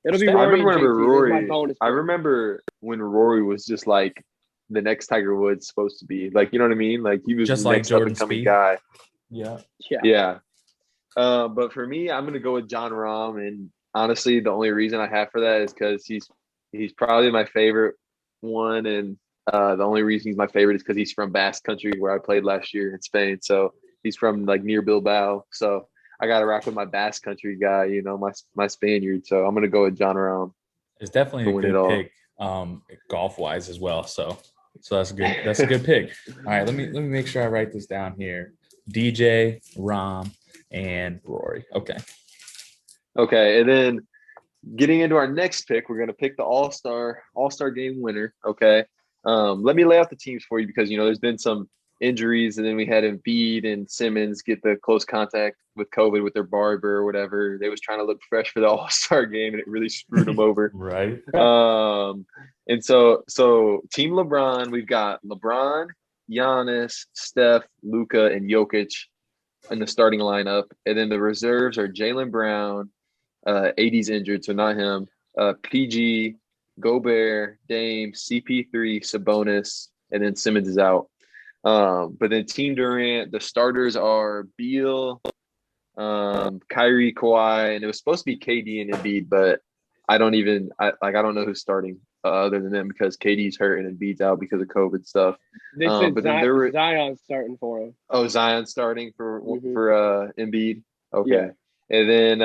It'll be Rory. I remember when Rory was just like the next Tiger Woods supposed to be. Like, you know what I mean? Like he was just the like next Jordan up-and-coming guy. Yeah. But for me, I'm gonna go with John Rahm, and honestly, the only reason I have for that is because he's probably my favorite one, and the only reason he's my favorite is because he's from Basque Country, where I played last year in Spain. So he's from like near Bilbao. So I got to rock with my Basque Country guy, my Spaniard. So I'm gonna go with John Rahm. It's definitely a good pick, golf wise as well. So that's a good. That's a good pick. All right, let me make sure I write this down here. DJ, Rahm, and Rory. Okay, and then getting into our next pick, we're gonna pick the All-Star game winner. Okay, let me lay out the teams for you because there's been some injuries, and then we had Embiid and Simmons get the close contact with COVID with their barber or whatever. They was trying to look fresh for the All-Star game, and it really screwed them over. Right. And so Team LeBron, we've got LeBron, Giannis, Steph, Luka, and Jokic in the starting lineup. And then the reserves are Jaylen Brown, AD's injured, so not him, PG, Gobert, Dame, CP3, Sabonis, and then Simmons is out. But then Team Durant, the starters are Beal, Kyrie, Kawhi, and it was supposed to be KD and Embiid, but I don't know who's starting other than them because KD's hurt and Embiid's out because of COVID stuff. They said Zion's starting for him. Oh, Zion's starting for Embiid. Okay, yeah. And then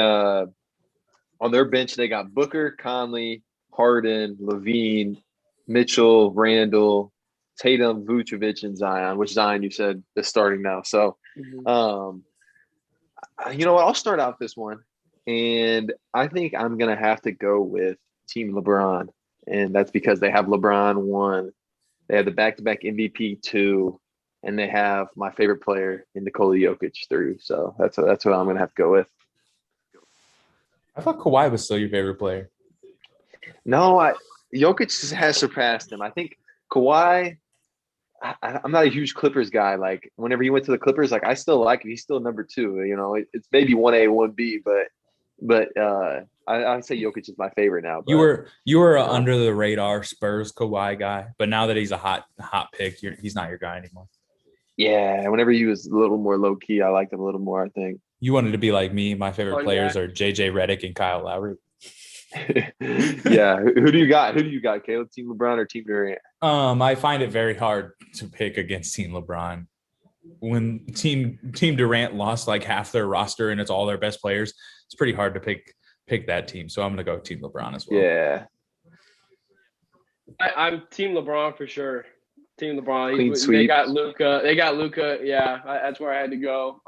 on their bench they got Booker, Conley, Harden, Levine, Mitchell, Randall, Tatum, Vucevic, and Zion, which Zion you said is starting now. So, you know what? I'll start out this one. And I think I'm going to have to go with Team LeBron. And that's because they have LeBron 1. They have the back-to-back MVP 2. And they have my favorite player in Nikola Jokic 3. So that's what I'm going to have to go with. I thought Kawhi was still your favorite player. No, Jokic has surpassed him. I think Kawhi, I'm not a huge Clippers guy. Like, whenever he went to the Clippers, like, I still like him. He's still number 2. You know, it's maybe 1A, 1B, but I'd say Jokic is my favorite now. But, you were under the radar Spurs Kawhi guy, but now that he's a hot pick, he's not your guy anymore. Yeah, whenever he was a little more low key, I liked him a little more, I think. You wanted to be like me. My favorite players are JJ Redick and Kyle Lowry. Yeah. Who do you got? Caleb? Team LeBron or Team Durant? I find it very hard to pick against Team LeBron. When Team Durant lost like half their roster and it's all their best players, it's pretty hard to pick that team. So I'm going to go Team LeBron as well. Yeah. I'm Team LeBron for sure. Team LeBron. Clean sweep. They got Luka. Yeah, that's where I had to go.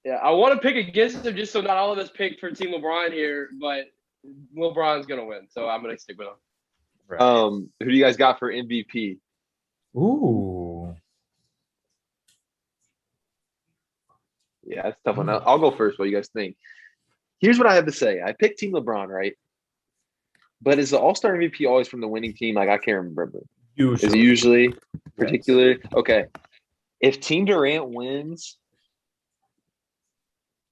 Yeah, I want to pick against him just so not all of us pick for Team LeBron here, but LeBron's gonna win, so I'm gonna stick with him. Right. Who do you guys got for MVP? Ooh. Yeah, that's a tough one. I'll go first. What do you guys think? Here's what I have to say. I picked Team LeBron, right? But is the All-Star MVP always from the winning team? Like, I can't remember. Is it usually particular? Yes. Okay. If Team Durant wins,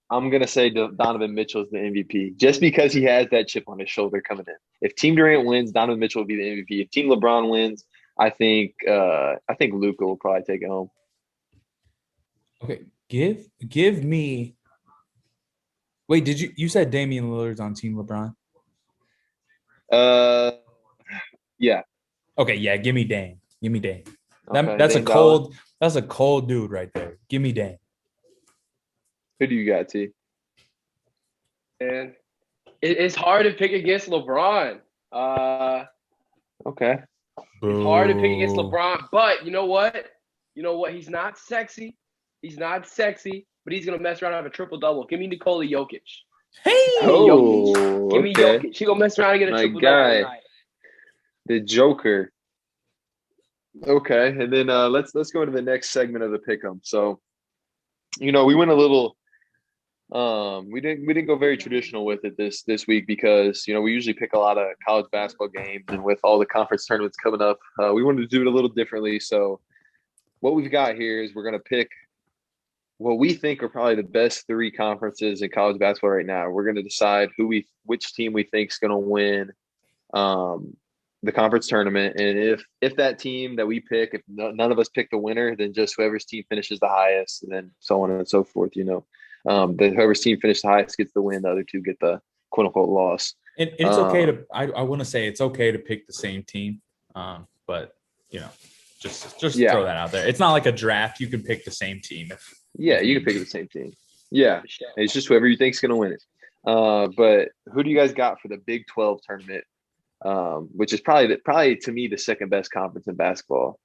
I'm going to say Donovan Mitchell is the MVP just because he has that chip on his shoulder coming in. If Team Durant wins, Donovan Mitchell will be the MVP. If Team LeBron wins, I think Luka will probably take it home. Okay, give me. Wait, you said Damian Lillard's on Team LeBron? Yeah. Okay, yeah, give me Dame. Okay, That's a cold dude right there. Give me Dame. Who do you got, T? And it's hard to pick against LeBron. Okay. It's hard to pick against LeBron, but you know what? He's not sexy. But he's gonna mess around and have a triple-double. Give me Nikola Jokic. Hey, Jokic. Give me Jokic. He gonna mess around and get a triple-double tonight. The Joker. Okay, and then let's go into the next segment of the pick'em. So, we went a little. We didn't go very traditional with it this week because we usually pick a lot of college basketball games, and with all the conference tournaments coming up, we wanted to do it a little differently. So, what we've got here is we're gonna pick what we think are probably the best 3 conferences in college basketball right now. We're gonna decide which team we think is gonna win the conference tournament, and if that team that we pick, if none of us pick the winner, then just whoever's team finishes the highest, and then so on and so forth. Whoever's team finished the highest gets the win. The other 2 get the quote unquote loss. And it's okay to I want to say it's okay to pick the same team, but just throw that out there. It's not like a draft. You can pick the same team. You can pick the same team. Yeah, it's just whoever you think is going to win it. But who do you guys got for the Big 12 tournament? Which is probably to me the second best conference in basketball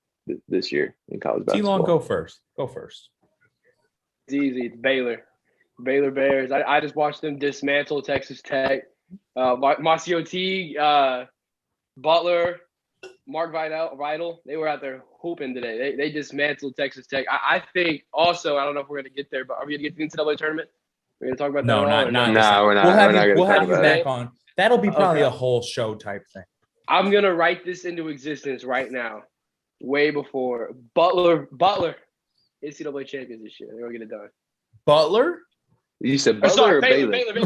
this year in college basketball. T-Long, go first. It's easy. It's Baylor Bears. I just watched them dismantle Texas Tech. Marcio Teague, Butler, Mark Vidal, they were out there hooping today. They dismantled Texas Tech. I think also, I don't know if we're going to get there, but are we going to get to the NCAA tournament? We're going to talk about that? No, we're not. We'll have you back on. That'll be probably a whole show type thing. I'm going to write this into existence right now, way before. Butler, NCAA champions this year. They're going to get it done. Butler? You said Butler or Baylor? Baylor. That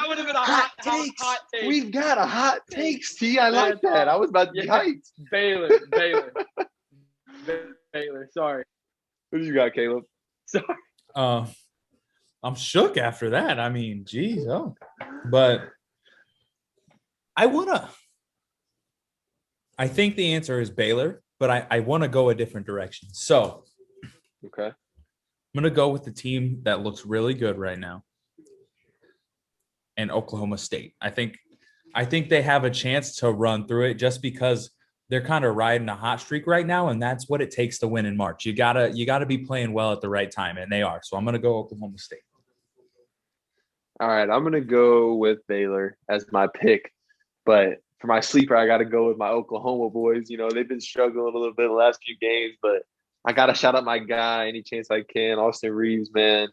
would have been a hot take. We've got a hot take, T. I like that. I was about to be hyped. Baylor. Sorry. Who do you got, Caleb? Sorry. I'm shook after that. I mean, geez, but I think the answer is Baylor, but I want to go a different direction. So, okay, I'm going to go with the team that looks really good right now, and Oklahoma State. I think they have a chance to run through it just because they're kind of riding a hot streak right now, and that's what it takes to win in March. You gotta be playing well at the right time, and they are. So I'm gonna go Oklahoma State. All right, I'm gonna go with Baylor as my pick, but for my sleeper, I got to go with my Oklahoma boys. You know, they've been struggling a little bit the last few games, but I got to shout out my guy any chance I can, Austin Reeves, man.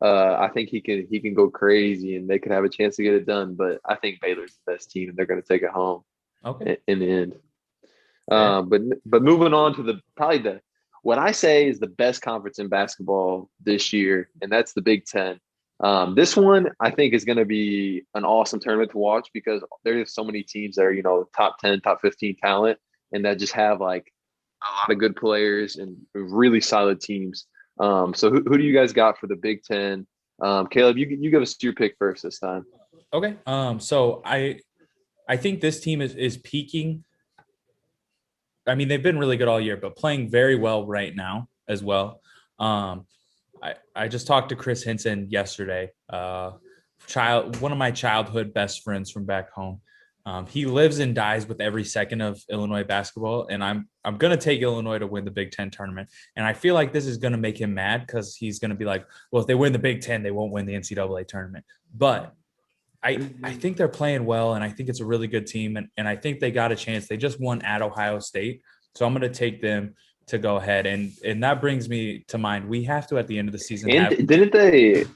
I think he can go crazy, and they could have a chance to get it done. But I think Baylor's the best team, and they're going to take it home in the end. But moving on to what I say is the best conference in basketball this year, and that's the Big Ten. This one I think is going to be an awesome tournament to watch because there's so many teams that are, you know, top 10, top 15 talent, and that just have like a lot of good players and really solid teams. So who do you guys got for the Big Ten? Caleb, you give us your pick first this time. Okay. So I think this team is peaking. I mean, they've been really good all year, but playing very well right now as well. I just talked to Chris Hinson yesterday, one of my childhood best friends from back home. He lives and dies with every second of Illinois basketball, and I'm going to take Illinois to win the Big Ten tournament. And I feel like this is going to make him mad because he's going to be like, well, if they win the Big Ten, they won't win the NCAA tournament. But I think they're playing well, and I think it's a really good team, and I think they got a chance. They just won at Ohio State, so I'm going to take them to go ahead. And that brings me to mind, we have to, at the end of the season, didn't they –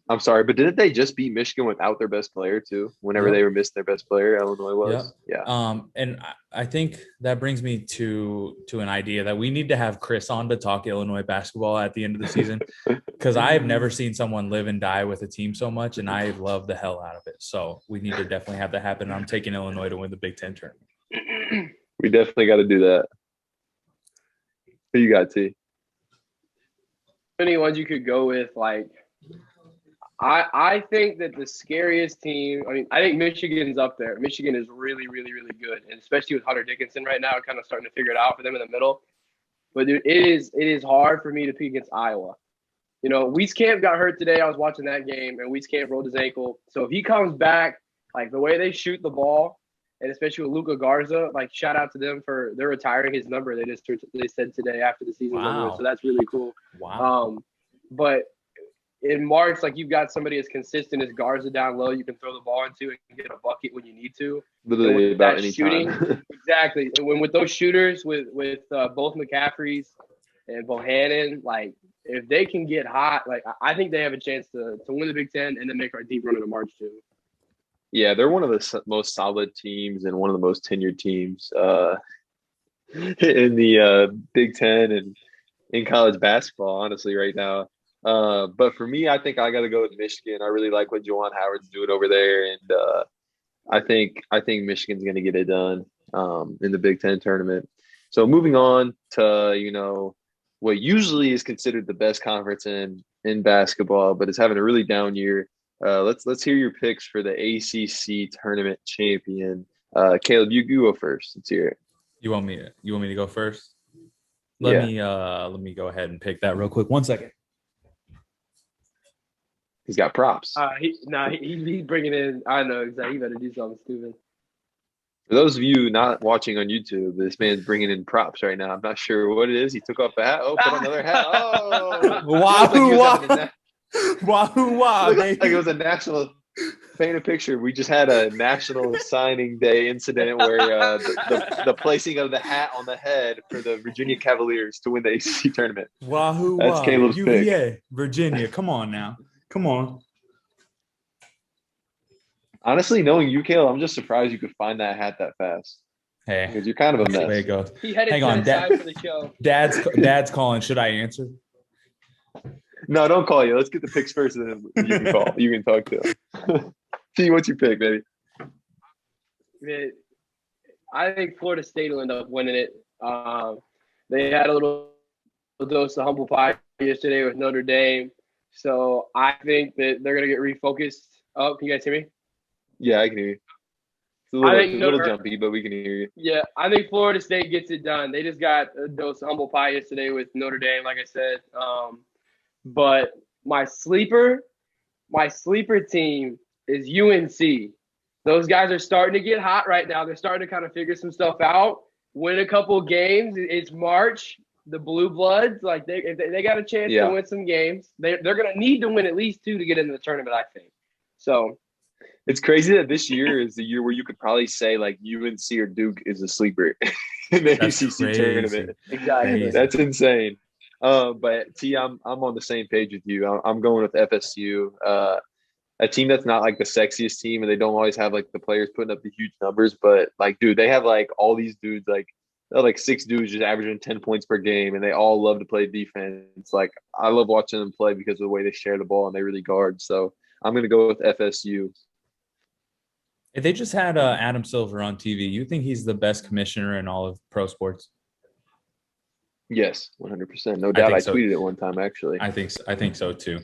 I'm sorry, but didn't they just beat Michigan without their best player too? Whenever they were missing their best player, Illinois was. Yeah. And I think that brings me to an idea that we need to have Chris on to talk Illinois basketball at the end of the season, because I have never seen someone live and die with a team so much, and I love the hell out of it. So we need to definitely have that happen. I'm taking Illinois to win the Big Ten tournament. We definitely got to do that. Who you got, T? Any ones you could go with, like – I think that the scariest team, I mean, I think Michigan's up there. Michigan is really, really, really good. And especially with Hunter Dickinson right now, kind of starting to figure it out for them in the middle. But dude, it is hard for me to pick against Iowa. You know, Wieskamp got hurt today. I was watching that game, and Wieskamp rolled his ankle. So if he comes back, like the way they shoot the ball, and especially with Luka Garza, like shout out to them for they're retiring his number. They said today after the season's over. So that's really cool. Wow. But in March, like you've got somebody as consistent as Garza down low, you can throw the ball into and get a bucket when you need to. Literally about any shooting, time. Exactly. And with those shooters, with both McCaffreys and Bohannon, like if they can get hot, like I think they have a chance to win the Big Ten and then make our deep run into March too. Yeah, they're one of the most solid teams and one of the most tenured teams in the Big Ten and in college basketball, honestly, right now. But for me, I think I got to go with Michigan. I really like what Juwan Howard's doing over there, and I think Michigan's going to get it done in the Big Ten tournament. So moving on to what usually is considered the best conference in basketball, but it's having a really down year. Let's hear your picks for the ACC tournament champion. Caleb, you go first. Let's hear it. You want me to go first? Let me go ahead and pick that real quick. 1 second. He's got props. He's bringing in. I know exactly. He better do something stupid. For those of you not watching on YouTube, this man's bringing in props right now. I'm not sure what it is. He took off a hat. Oh, put on another hat. Oh, wahoo! Like it was a national. Paint a picture. We just had a national signing day incident where the placing of the hat on the head for the Virginia Cavaliers to win the ACC tournament. Wahoo! That's Caleb's UVA, pick. Virginia. Come on now. Come on. Honestly, knowing you, Caleb, I'm just surprised you could find that hat that fast. Hey, because you're kind of a mess. The way it goes. Hang on, Dad. For the show. Dad's calling. Should I answer? No, don't call you. Let's get the picks first, and then you can call. You can talk to him. See, what's your pick, baby? I think Florida State will end up winning it. They had a little dose of humble pie yesterday with Notre Dame. So I think that they're going to get refocused. Oh, can you guys hear me? Yeah, I can hear you. It's a little jumpy, but we can hear you. Yeah, I think Florida State gets it done. They just got a dose of humble pie yesterday with Notre Dame, like I said. But my sleeper team is UNC. Those guys are starting to get hot right now. They're starting to kind of figure some stuff out. win a couple games. It's March. The Blue Bloods, like if they got a chance to win some games, they're gonna need to win at least 2 to get into the tournament, I think. So it's crazy that this year is the year where you could probably say like UNC or Duke is a sleeper in the ACC tournament. Exactly, crazy. That's insane. But T, I'm on the same page with you. I'm going with FSU. A team that's not like the sexiest team, and they don't always have like the players putting up the huge numbers. But like, dude, they have like all these dudes like. They're like 6 dudes just averaging 10 points per game, and they all love to play defense. Like, I love watching them play because of the way they share the ball and they really guard. So I'm going to go with FSU. If they just had Adam Silver on TV, you think he's the best commissioner in all of pro sports? Yes, 100%. No doubt. I tweeted it one time, actually. I think so too.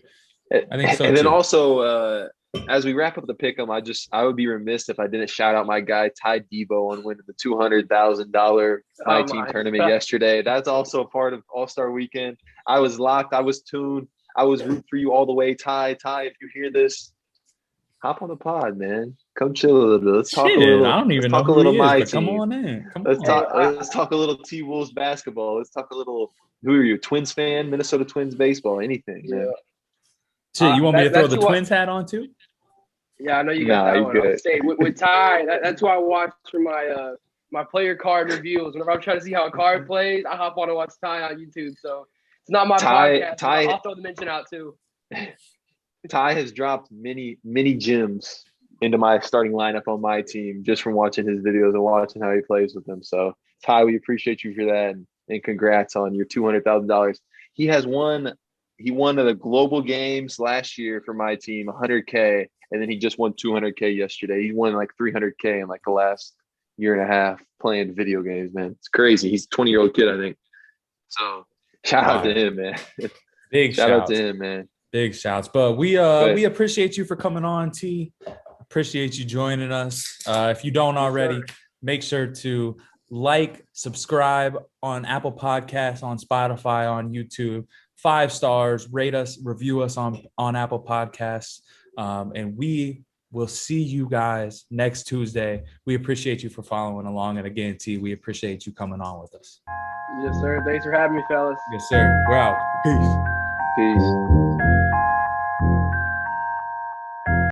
And then also, as we wrap up the pick'em, I would be remiss if I didn't shout out my guy Ty Debo on winning the $200,000 My Team tournament yesterday. That's also a part of All-Star Weekend. I was locked. I was tuned. I was rooting for you all the way, Ty. Ty, if you hear this, hop on the pod, man. Come chill a little bit. Let's talk a little. I don't even know who he is, but come on in. Let's talk a little T-Wolves basketball. Let's talk a little. Who are you? Twins fan? Minnesota Twins baseball? Anything? Yeah. Man. Shit, you want me to throw the Twins hat on too? Yeah, I know you got that one. Good. With Ty, that's who I watch for my my player card reviews. Whenever I'm trying to see how a card plays, I hop on and watch Ty on YouTube. So it's not my podcast. I'll throw the mention out too. Ty has dropped many gems into my starting lineup on my team just from watching his videos and watching how he plays with them. So Ty, we appreciate you for that, and congrats on your $200,000. He won the global games last year for my team, 100K, and then he just won 200K yesterday. He won like 300K in like the last year and a half playing video games, man. It's crazy. He's a 20-year-old kid, I think. So shout out to him, man. Big shout out to him, man. Big shouts. But we appreciate you for coming on, T. Appreciate you joining us. If you don't already, make sure to like, subscribe on Apple Podcasts, on Spotify, on YouTube. 5 stars, rate us, review us on Apple Podcasts. And we will see you guys next Tuesday. We appreciate you for following along. And again, T, we appreciate you coming on with us. Yes, sir. Thanks for having me, fellas. Yes, sir. We're out. Peace. Peace.